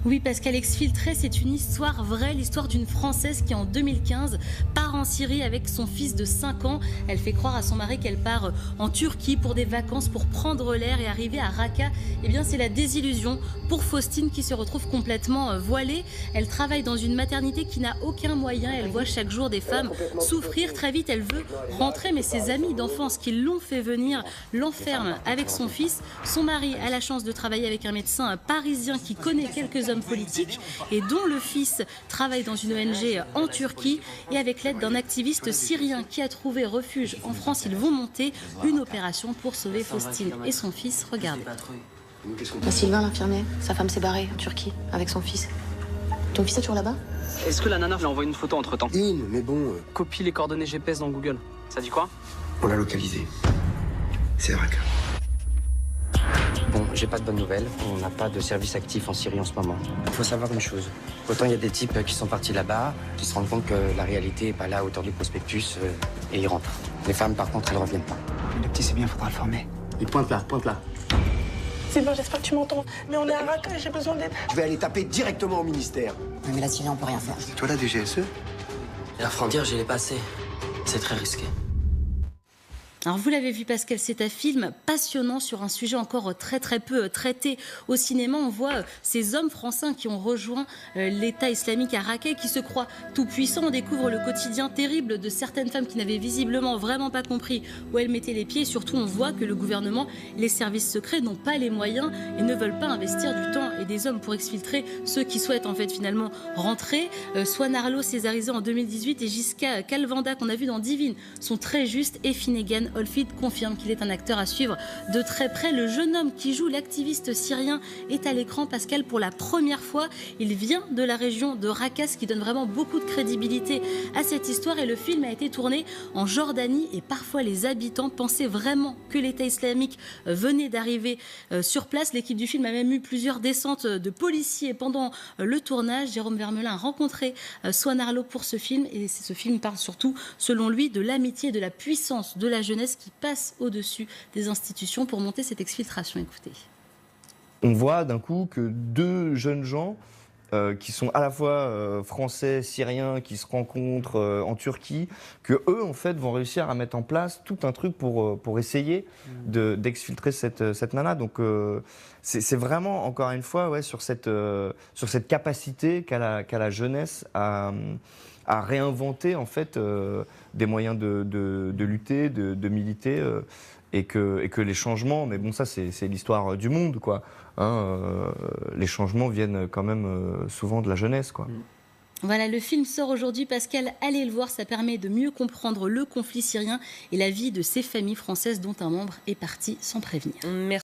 Oui, Pascal, Exfiltré, c'est une histoire vraie, l'histoire d'une Française qui, en 2015, part en Syrie avec son fils de 5 ans. Elle fait croire à son mari qu'elle part en Turquie pour des vacances, pour prendre l'air et arriver à Raqqa. Eh bien, c'est la désillusion pour Faustine qui se retrouve complètement voilée. Elle travaille dans une maternité qui n'a aucun moyen. Elle voit chaque jour des femmes souffrir. Très vite, elle veut rentrer, mais ses amis d'enfance qui l'ont fait venir l'enferment avec son fils. Son mari a la chance de travailler avec un médecin parisien qui connaît quelques hommes politiques et dont le fils travaille dans une ONG en Turquie. Et avec l'aide d'un activiste syrien qui a trouvé refuge en France, ils vont monter une opération pour sauver Faustine et son fils. Regardez. Sylvain, l'infirmier, sa femme s'est barrée en Turquie avec son fils. Ton fils est toujours là-bas? Est-ce que la nana lui a envoyé une photo entre-temps? Mais bon... Copie les coordonnées GPS dans Google. Ça dit quoi? On l'a localisé. C'est Raqqa. Bon, j'ai pas de bonnes nouvelles. On n'a pas de service actif en Syrie en ce moment. Il faut savoir une chose. Autant il y a des types qui sont partis là-bas, qui se rendent compte que la réalité est pas là à hauteur du prospectus et ils rentrent. Les femmes, par contre, elles reviennent pas. Le petit, c'est bien, faudra le former. Et pointe là, pointe là. Sylvain, j'espère que tu m'entends. Mais on est à Raqqa et j'ai besoin d'aide. Je vais aller taper directement au ministère. Mais la Syrie, on peut rien faire. C'est toi la DGSE? La frontière, je l'ai passée. C'est très risqué. Alors vous l'avez vu, Pascal, c'est un film passionnant sur un sujet encore très peu traité au cinéma. On voit ces hommes français qui ont rejoint l'État islamique à Raqqa, qui se croient tout puissants. On découvre le quotidien terrible de certaines femmes qui n'avaient visiblement vraiment pas compris où elles mettaient les pieds. Et surtout, on voit que le gouvernement, les services secrets n'ont pas les moyens et ne veulent pas investir du temps et des hommes pour exfiltrer ceux qui souhaitent en fait finalement rentrer. Swan Arlo, césarisé en 2018, et Jiska Kalvanda, qu'on a vu dans Divine, sont très justes. Et Finnegan Oldfield confirme qu'il est un acteur à suivre de très près. Le jeune homme qui joue l'activiste syrien est à l'écran, Pascal, pour la première fois. Il vient de la région de Raqqa, ce qui donne vraiment beaucoup de crédibilité à cette histoire. Et le film a été tourné en Jordanie et parfois les habitants pensaient vraiment que l'État islamique venait d'arriver sur place. L'équipe du film a même eu plusieurs descentes de policiers pendant le tournage. Jérôme Vermelin a rencontré Swan Arlo pour ce film, et ce film parle surtout, selon lui, de l'amitié et de la puissance de la jeunesse qui passe au-dessus des institutions pour monter cette exfiltration. Écoutez. On voit d'un coup que deux jeunes gens qui sont à la fois français, syriens, qui se rencontrent en Turquie, que eux en fait vont réussir à mettre en place tout un truc pour essayer d'exfiltrer cette nana. Donc c'est vraiment, encore une fois, ouais, sur cette capacité qu'a la jeunesse à réinventer en fait des moyens de lutter, de militer, et que les changements, mais bon, ça c'est l'histoire du monde, quoi. Hein, les changements viennent quand même souvent de la jeunesse, quoi. Voilà, le film sort aujourd'hui, Pascal, allez le voir, ça permet de mieux comprendre le conflit syrien et la vie de ces familles françaises dont un membre est parti sans prévenir. Merci.